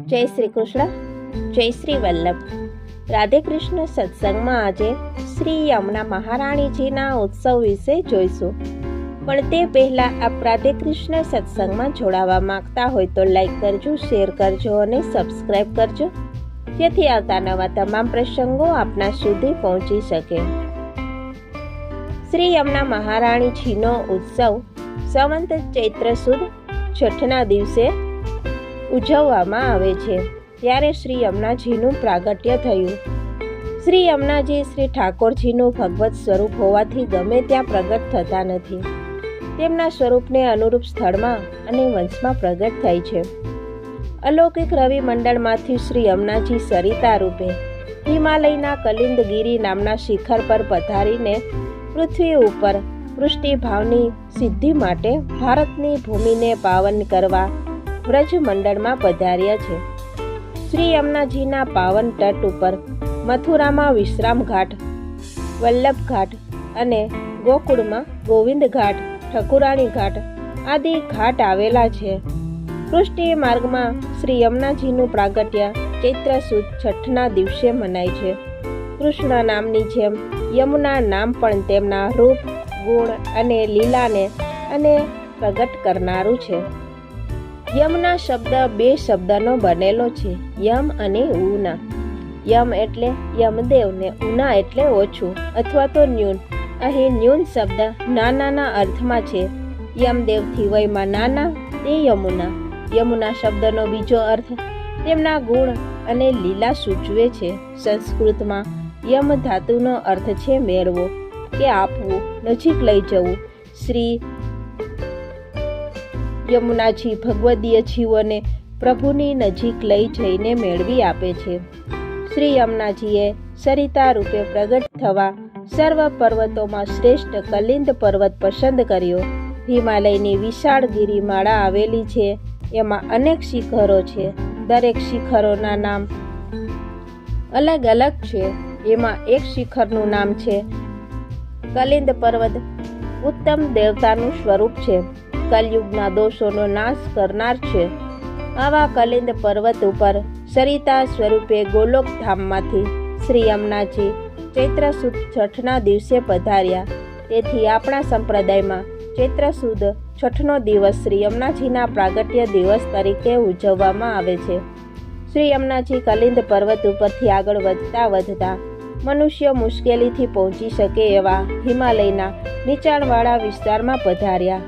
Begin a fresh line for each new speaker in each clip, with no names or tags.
જય શ્રી કૃષ્ણ, જય શ્રી વલ્લભ. રાધે કૃષ્ણ સત્સંગમાં આજે શ્રી યમુના મહારાણીજીના ઉત્સવ વિશે જોઈશું. પણ તે પહેલાં આપ રાધે કૃષ્ણ સત્સંગમાં જોડાવા માંગતા હોય તો લાઈક કરજો, શેર કરજો અને સબસ્ક્રાઈબ કરજો, જેથી આવતા નવા તમામ પ્રસંગો આપના સુધી પહોંચી શકે. શ્રી યમુના મહારાણીજીનો ઉત્સવ સંવંત ચૈત્ર સુદ છઠના દિવસે ઉજવવામાં આવે છે. ત્યારે શ્રી યમુનાજીનું પ્રાગટ્ય થયું. શ્રી યમુનાજી શ્રી ઠાકોરજીનું ભગવત સ્વરૂપ હોવાથી ગમે ત્યાં પ્રગટ થતા નથી. તેમના સ્વરૂપને અનુરૂપ સ્થળમાં અને વંશમાં પ્રગટ થાય છે. અલૌકિક રવિ મંડળમાંથી શ્રી યમુનાજી સરિતા રૂપે હિમાલયના કલિંદગીરી નામના શિખર પર પધારીને પૃથ્વી ઉપર પૃષ્ટિભાવની સિદ્ધિ માટે ભારતની ભૂમિને પાવન કરવા વ્રજ મંડળમાં પધાર્યા છે. શ્રી યમુનાજીના પાવન તટ ઉપર મથુરામાં વિશ્રામ ઘાટ, વલ્લભ ઘાટ અને ગોકુળમાં ગોવિંદ ઘાટ, ઠકુરાણી ઘાટ આદિ ઘાટ આવેલા છે. પૃષ્ટિ માર્ગમાં શ્રી યમુનાજીનું પ્રાગટ્ય ચૈત્ર સુદ છઠના દિવસે મનાય છે. કૃષ્ણ નામની જેમ યમુના નામ પણ તેમના રૂપ, ગુણ અને લીલાને અને પ્રગટ કરનારું છે. યમુના શબ્દ બે શબ્દનો બનેલો છે, યમ અને ઉના. યમ એટલે યમદેવ ને ઉના એટલે ઓછું અથવા તો ન્યૂન. અહીં ન્યૂન શબ્દ નાનાના અર્થમાં છે. યમદેવથી વયમાં નાના તે યમુના. યમુના શબ્દનો બીજો અર્થ તેમના ગુણ અને લીલા સૂચવે છે. સંસ્કૃતમાં યમ ધાતુનો અર્થ છે મેળવો કે આપવું, નજીક લઈ જવું. શ્રી યમુનાજી ભગવદીય જીવોને પ્રભુની નજીક લઈ જઈને મેળવી આપે છે. શ્રી યમુનાજીએ સરિતા રૂપે પ્રગટ થવા સર્વ પર્વતોમાં શ્રેષ્ઠ કલિંદ પર્વત પસંદ કર્યો. હિમાલયની વિશાળ ગિરિમાળા આવેલી છે. એમાં અનેક શિખરો છે. દરેક શિખરોના નામ અલગ અલગ છે. એમાં એક શિખરનું નામ છે કલિંદ પર્વત. ઉત્તમ દેવતાનું સ્વરૂપ છે. કલયુગના દોષોનો નાશ કરનાર છે. આવા કલિંદ પર્વત ઉપર સરિતા સ્વરૂપે ગોલોક ધામમાંથી શ્રી યમુનાજી ચૈત્ર સુદ છઠના દિવસે પધાર્યા. તેથી આપણા સંપ્રદાયમાં ચૈત્ર સુદ છઠનો દિવસ શ્રી યમુનાજીના પ્રાગટ્ય દિવસ તરીકે ઉજવવામાં આવે છે. શ્રી યમુનાજી કલિંદ પર્વત ઉપરથી આગળ વધતા વધતા મનુષ્ય મુશ્કેલીથી પહોંચી શકે એવા હિમાલયના નીચાણવાળા વિસ્તારમાં પધાર્યા.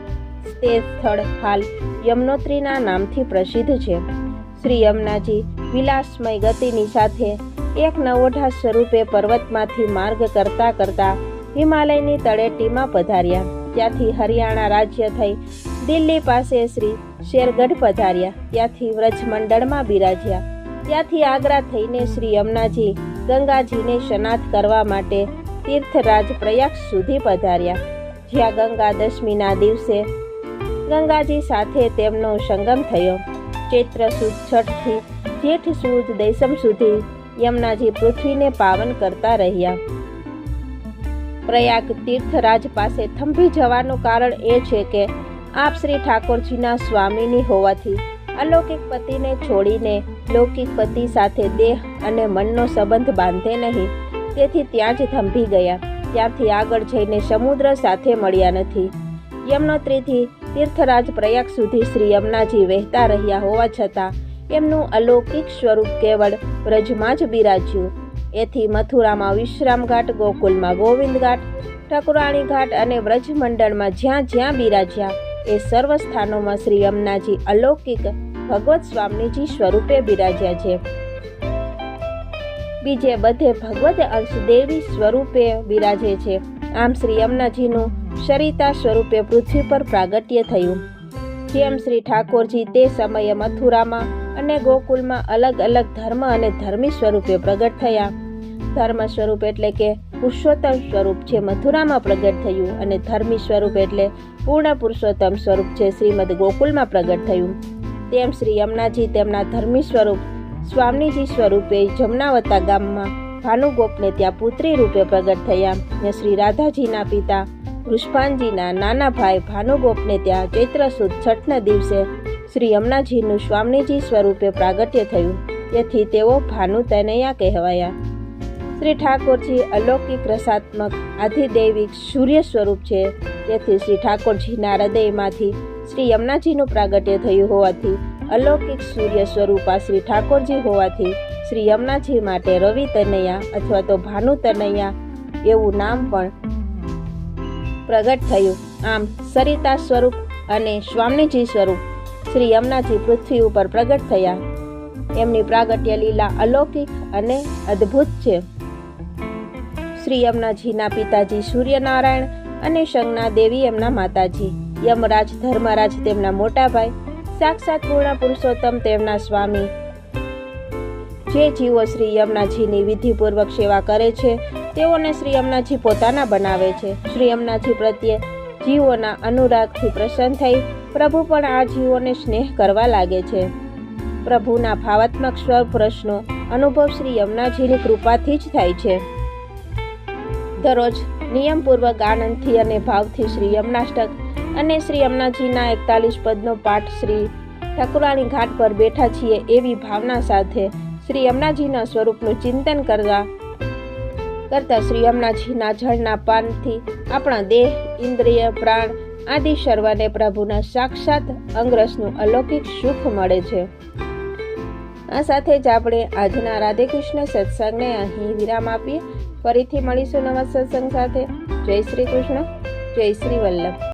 તે સ્થળ હાલ યમનોત્રીના નામથી પ્રસિદ્ધ છે. શ્રી યમુનાજી વિલાસમય ગતિની સાથે એક નવોઢા સ્વરૂપે પર્વતમાંથી માર્ગ કરતા કરતા હિમાલયની તળેટીમાં પધાર્યા. ત્યાંથી હરિયાણા રાજ્ય થઈ દિલ્હી પાસે શ્રી શેરગઢ પધાર્યા. ત્યાંથી વ્રજમંડળમાં બિરાજ્યા. ત્યાંથી આગ્રા થઈને શ્રી યમુનાજી ગંગાજીને સ્નાન કરવા માટે તીર્થરાજ પ્રયાગ સુધી પધાર્યા. જ્યાં ગંગા દશમીના દિવસે ગંગાજી સાથે તેમનો સંગમ થયો. ચૈત્ર સુદ છઠથી જેઠ સુદ દૈસમ સુધી યમુનાજી પૃથ્વીને પાવન કરતા રહ્યા. પ્રયાગ તીર્થરાજ પાસે થંભી જવાનું કારણ એ છે કે આપ શ્રી ઠાકોરજીના સ્વામીની હોવાથી અલૌકિક પતિને છોડીને લૌકિક પતિ સાથે દેહ અને મનનો સંબંધ બાંધે નહીં. તેથી ત્યાં જ થંભી ગયા. ત્યાંથી આગળ જઈને સમુદ્ર સાથે મળ્યા નથી. યમનોત્રીથી તીર્થરાજ પ્રયાગ સુધી શ્રી યમુનાજી વહેતા રહ્યા હોવા છતાં એમનું અલૌકિક સ્વરૂપ કેવળ વ્રજમાં જ બિરાજ્યું. એથી મથુરામાં વિશ્રામ ઘાટ, ગોકુલમાં ગોવિંદ ઘાટ, ઠકુરાણી ઘાટ અને વ્રજ મંડળમાં જ્યાં જ્યાં બિરાજ્યા એ સર્વ સ્થાનોમાં શ્રી યમુનાજી અલૌકિક ભગવત સ્વામીજી સ્વરૂપે બિરાજ્યા છે. બીજે બધે ભગવત અંશ દેવી સ્વરૂપે બિરાજે છે. આમ શ્રી યમુનાજીનું સરિતા સ્વરૂપે પૃથ્વી પર પ્રાગટ્ય થયું. જેમ શ્રી ઠાકોરજી તે સમયે મથુરામાં અને ગોકુલમાં અલગ અલગ ધર્મ અને ધર્મી સ્વરૂપે પ્રગટ થયા. ધર્મ સ્વરૂપ એટલે કે પુરુષોત્તમ સ્વરૂપ છે મથુરામાં પ્રગટ થયું અને ધર્મી સ્વરૂપ એટલે પૂર્ણ પુરુષોત્તમ સ્વરૂપ છે શ્રીમદ ગોકુલમાં પ્રગટ થયું. તેમ શ્રી યમુનાજી તેમના ધર્મી સ્વરૂપ સ્વામીજી સ્વરૂપે જમનાવતા ગામમાં ભાનુગોપને ત્યાં પુત્રી રૂપે પ્રગટ થયા. અને શ્રી રાધાજીના પિતા વૃષભાનજીના નાના ભાઈ ભાનુગોપને ત્યાં ચૈત્ર સુદ છઠના દિવસે શ્રી યમુનાજીનું સ્વામીજી સ્વરૂપે પ્રાગટ્ય થયું, તેથી તેઓ ભાનુ તનયા કહેવાયા. શ્રી ઠાકોરજી અલૌકિક રસાત્મક આધિદૈવિક સૂર્ય સ્વરૂપ છે, તેથી શ્રી ઠાકોરજીના હૃદયમાંથી શ્રી યમુનાજીનું પ્રાગટ્ય થયું હોવાથી અલૌકિક સૂર્ય સ્વરૂપા શ્રી ઠાકોરજી હોવાથી શ્રી યમુનાજી માટે રવિ તનયા અથવા તો ભાનુ તનયા એવું નામ પણ પ્રગટ થયું. આમ સરિતા સ્વરૂપ અને સ્વામીજી સ્વરૂપ શ્રી યમુનાજી પૃથ્વી ઉપર પ્રગટ થયા. એમની પ્રાગટ્ય લીલા અલૌકિક અને અદ્ભુત છે. શ્રી યમુનાજીના પિતાજી સૂર્યનારાયણ અને સંજ્ઞા દેવી એમના માતાજી, યમરાજ ધર્મરાજ તેમના મોટા ભાઈ, સાક્ષાત પૂર્ણ પુરુષોત્તમ તેમના સ્વામી. જે જીવો શ્રી યમુનાજીની વિધિપૂર્વક સેવા કરે છે તેઓને શ્રી યમુનાજી પોતાના બનાવે છે. શ્રી યમુનાજી પ્રત્યે જીવોના અનુરાગથી પ્રસન્ન થઈ પ્રભુ પણ આ જીવોને સ્નેહ કરવા લાગે છે. પ્રભુના ભાવાત્મક સ્વરૂપ રસનો અનુભવ શ્રી યમુનાજીની કૃપાથી જ થાય છે. દરરોજ નિયમપૂર્વક આનંદથી અને ભાવથી શ્રી યમુનાષ્ટક અને શ્રી યમુનાજીના 41 પદનો પાઠ શ્રી ઠાકુરાણી ઘાટ પર બેઠા છીએ એવી ભાવના સાથે શ્રી યમુનાજીના સ્વરૂપનું ચિંતન કરતા શ્રી યમુનાજીના જળના પાનથી આપણા દેહ, ઇન્દ્રિય, પ્રાણ આદિ સર્વને પ્રભુના સાક્ષાત અંગરસનું અલૌકિક સુખ મળે છે. આ સાથે જ આપણે આજના રાધે કૃષ્ણ સત્સંગને અહીં વિરામ આપીએ. ફરીથી મળીશું નવા સત્સંગ સાથે. જય શ્રી કૃષ્ણ, જય શ્રી વલ્લભ.